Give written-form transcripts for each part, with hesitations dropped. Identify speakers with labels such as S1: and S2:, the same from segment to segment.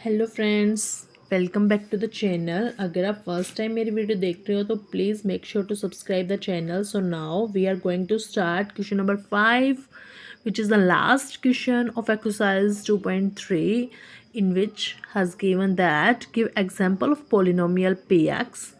S1: Hello friends, welcome back to the channel. अगर आप first time मेरी वीडियो देख रहे हो तो please make sure to subscribe the channel. So now we are going to start question number 5 which is the last question of exercise 2.3 in which has given that give example of polynomial px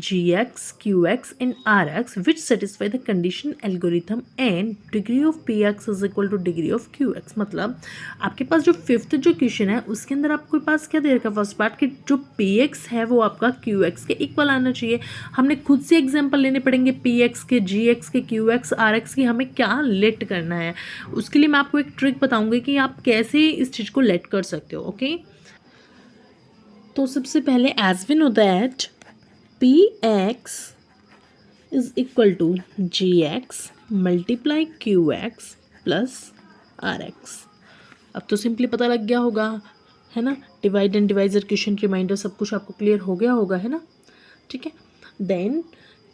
S1: gx qx and rx which satisfy the condition algorithm and degree of px is equal to degree of qx। मतलब आपके पास जो fifth जो question है उसके अंदर आपके पास क्या दे रखा है फर्स्ट पार्ट कि जो px है वो आपका qx के इक्वल आना चाहिए। हमने खुद से एग्जांपल लेने पड़ेंगे px के gx के qx rx की हमें क्या लेट करना है। उसके लिए मैं आपको एक ट्रिक बताऊंगी कि आप कैसे इस चीज़ को लेट कर सकते हो। ओके, तो सबसे पहले as we know that px is equal to gx multiply qx plus rx। अब तो सिंपली पता लग गया होगा, है ना। Divide and divisor, question remainder सब कुछ आपको क्लियर हो गया होगा, है ना। ठीक है, then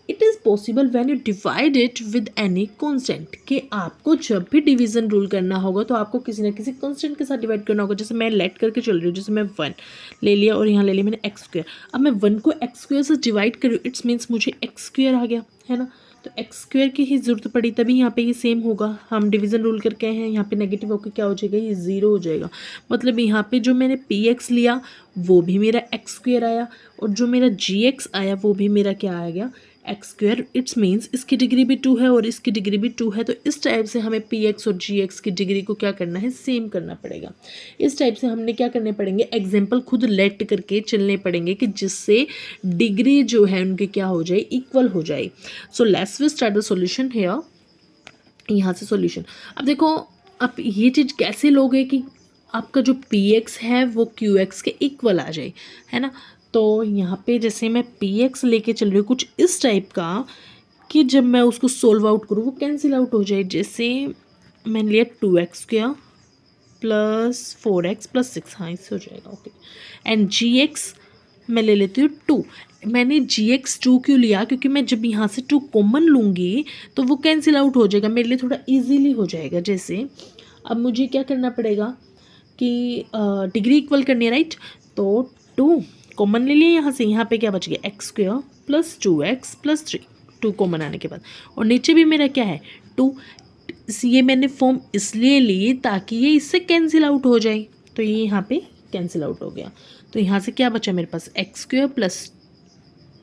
S1: it is possible when you divide it with any constant कि आपको जब भी डिवीजन रूल करना होगा तो आपको किसी ना किसी कांस्टेंट के साथ डिवाइड करना होगा। जैसे मैं लेट करके चल रही हूँ, जैसे मैं 1 ले लिया और यहाँ ले लिया मैंने एक्स स्क्वायर। अब मैं 1 को एक्स स्क्वायर से डिवाइड कर रही हूँ, इट्स मीन्स मुझे एक्स स्क्वायर आ गया, है ना। तो एक्स स्क्वायर की ही ज़रूरत पड़ी तभी यहाँ पे ये सेम होगा। हम डिवीज़न रूल करके हैं, यहाँ पे नेगेटिव होकर क्या हो जाएगा, ये ज़ीरो हो जाएगा। मतलब यहाँ पे जो मैंने पी एक्स लिया वो भी मेरा एक्स स्क्वायर आया और जो मेरा जी एक्स आया वो भी मेरा क्या आ गया, एक्स स्क्वायर। इट्स मीन्स इसकी डिग्री भी 2 है और इसकी डिग्री भी 2 है। तो इस टाइप से हमें पी एक्स और जी एक्स की डिग्री को क्या करना है, सेम करना पड़ेगा। इस टाइप से हमने क्या करने पड़ेंगे, एग्जाम्पल खुद लेट करके चलने पड़ेंगे कि जिससे डिग्री जो है उनकी क्या हो जाए, इक्वल हो जाए। So let's we start the solution here. यहाँ से सॉल्यूशन, अब देखो आप ये चीज़ कैसे लोगे कि आपका जो पी एक्स है वो क्यू एक्स के इक्वल आ जाए, है ना। तो यहाँ पे जैसे मैं पी एक्स लेके चल रही हूँ कुछ इस टाइप का कि जब मैं उसको सोल्व आउट करूँ वो कैंसिल आउट हो जाए। जैसे मैंने लिया 2x square plus 4x plus 6, हाँ इससे हो जाएगा। ओके, एंड जी एक्स मैं ले लेती हूँ 2। मैंने जी एक्स 2 क्यों लिया, क्योंकि मैं जब यहाँ से 2 कॉमन लूँगी तो वो कैंसिल आउट हो जाएगा, मेरे लिए थोड़ा इजीली हो जाएगा। जैसे अब मुझे क्या करना पड़ेगा कि डिग्री इक्वल करनी है, राइट। तो 2 कॉमन ले लिया यहाँ से, यहाँ पे क्या बच गया, x square plus 2x plus 3, 2 common आने के बाद। और नीचे भी मेरा क्या है 2। ये मैंने फॉर्म इसलिए ली ताकि ये इससे कैंसिल आउट हो जाए, तो ये यहाँ पे कैंसिल आउट हो गया। तो यहाँ से क्या बचा मेरे पास, x square plus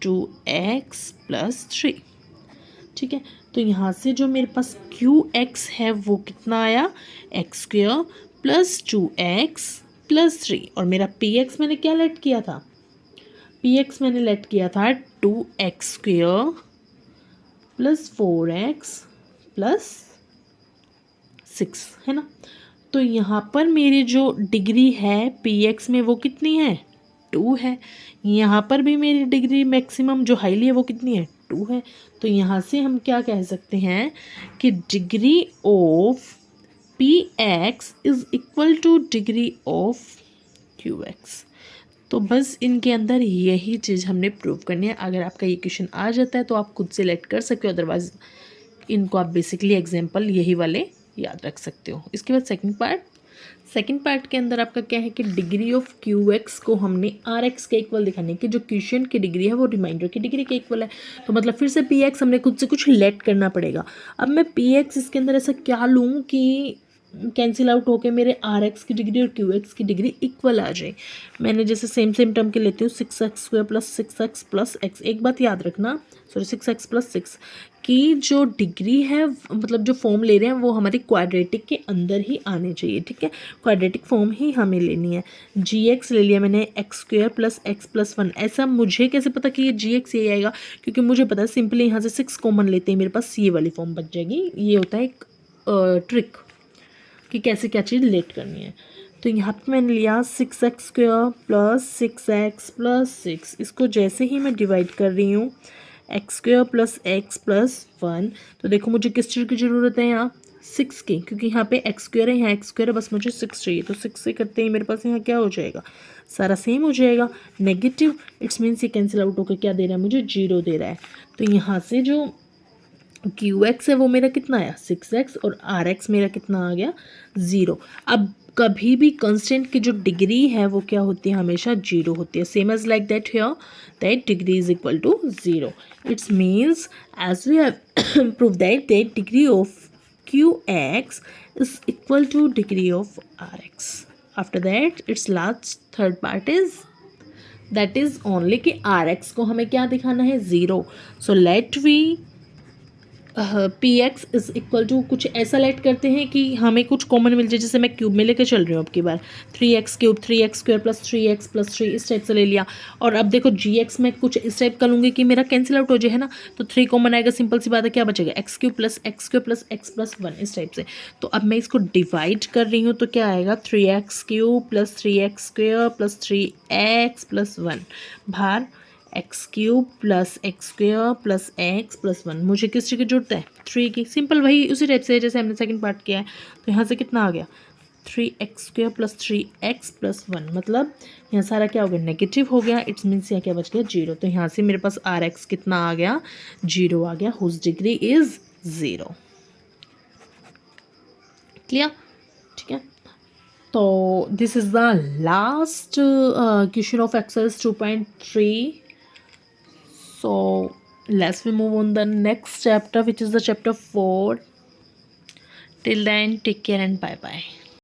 S1: 2x plus 3। ठीक है, तो यहाँ से जो मेरे पास qx है वो कितना आया, x square plus 2x plus 3। और मेरा px मैंने क्या लेट किया था, px मैंने लेट किया था 2x square plus 4x plus 6, है ना। तो यहाँ पर मेरी जो डिग्री है px में वो कितनी है, 2 है। यहाँ पर भी मेरी डिग्री मैक्सिमम जो हाईली है वो कितनी है, 2 है। तो यहाँ से हम क्या कह सकते हैं कि degree of px is equal two degree of qx। तो बस इनके अंदर यही चीज़ हमने प्रूव करनी है। अगर आपका ये क्वेश्चन आ जाता है तो आप खुद से लेट कर सकते हो, अदरवाइज इनको आप बेसिकली एग्जाम्पल यही वाले याद रख सकते हो। इसके बाद सेकंड पार्ट के अंदर आपका क्या है कि डिग्री ऑफ क्यू एक्स को हमने आर एक्स के इक्वल दिखाने की, जो क्वेश्चन की डिग्री है वो रिमाइंडर की डिग्री के इक्वल है। तो मतलब फिर से पी एक्स हमने खुद से कुछ लेट करना पड़ेगा। अब मैं पी एक्स इसके अंदर ऐसा क्या लूँ कि कैंसिल आउट होके मेरे आर एक्स की डिग्री और क्यू एक्स की डिग्री इक्वल आ जाए। मैंने जैसे सेम टर्म के लेती हूँ 6x square plus 6x plus x। एक बात याद रखना, सॉरी 6x प्लस 6 की जो डिग्री है, मतलब जो फॉर्म ले रहे हैं वो हमारी क्वाड्रेटिक के अंदर ही आने चाहिए। ठीक है, क्वाड्रेटिक फॉर्म ही हमें लेनी है। जी एक्स ले लिया मैंने x square plus x plus 1। ऐसा मुझे कैसे पता कि ये जी एक्स ये आएगा, क्योंकि मुझे पता है सिंपली यहाँ से 6 कॉमन लेते हैं मेरे पास ये वाली फॉर्म बच जाएगी। ये होता है एक ट्रिक कि कैसे क्या चीज़ लेट करनी है। तो यहाँ पे मैंने लिया 6x square plus 6x plus 6। इसको जैसे ही मैं डिवाइड कर रही हूँ x square plus x plus 1, तो देखो मुझे किस चीज़ की ज़रूरत है यहाँ, 6 की, क्योंकि यहाँ पे एक्स स्क्वायर है, यहाँ एक्स स्क्वायर है, बस मुझे 6 चाहिए। तो 6 से करते ही मेरे पास यहाँ क्या हो जाएगा, सारा सेम हो जाएगा, नेगेटिव। इट्स मीन्स ये कैंसिल आउट होकर क्या दे रहा है मुझे, 0 दे रहा है। तो यहाँ से जो क्यू एक्स है वो मेरा कितना आया 6x और आर एक्स मेरा कितना आ गया 0। अब कभी भी कांस्टेंट की जो डिग्री है वो क्या होती है, हमेशा जीरो होती है. Same as like that here, that degree is equal to zero. It's means as we have prove that degree of QX is equal to degree of RX. After that, its last third part is that is only कि RX को हमें क्या दिखाना है, zero. So let we PX is equal to कुछ ऐसा late करते हैं कि हमें कुछ कॉमन मिल जाए. जैसे मैं क्यूब में लेकर चल रही हूँ अब की बार, 3x cube 3x square plus 3x plus 3 इस टाइप से ले लिया. और अब देखो GX में कुछ इस टाइप का लूँगी कि मेरा कैंसिल आउट हो जाए, है ना. तो 3 कॉमन आएगा, सिंपल सी बात है, क्या बचेगा, x cube plus x square plus x plus 1 इस टाइप से. तो अब मैं इसको डिवाइड कर रही हूँ तो क्या आएगा, 3x cube plus 3x square plus 3x plus 1 भार x cube plus x square plus x plus 1. मुझे किस चीज़ की जरूरत है, 3 की. सिंपल वही उसी टाइप से जैसे हमने सेकंड पार्ट किया है. तो यहाँ से कितना आ गया, 3x square plus 3x plus 1. मतलब यहाँ सारा क्या हो गया, नेगेटिव हो गया. इट्स मीन्स यहाँ क्या बच गया, जीरो. तो यहाँ से मेरे पास RX कितना आ गया, जीरो आ गया, whose degree is zero. Clear, ठीक है. तो this is the last question of exercise 2.3. So let's we move on the next chapter, which is the chapter 4. Till then, take care and bye bye.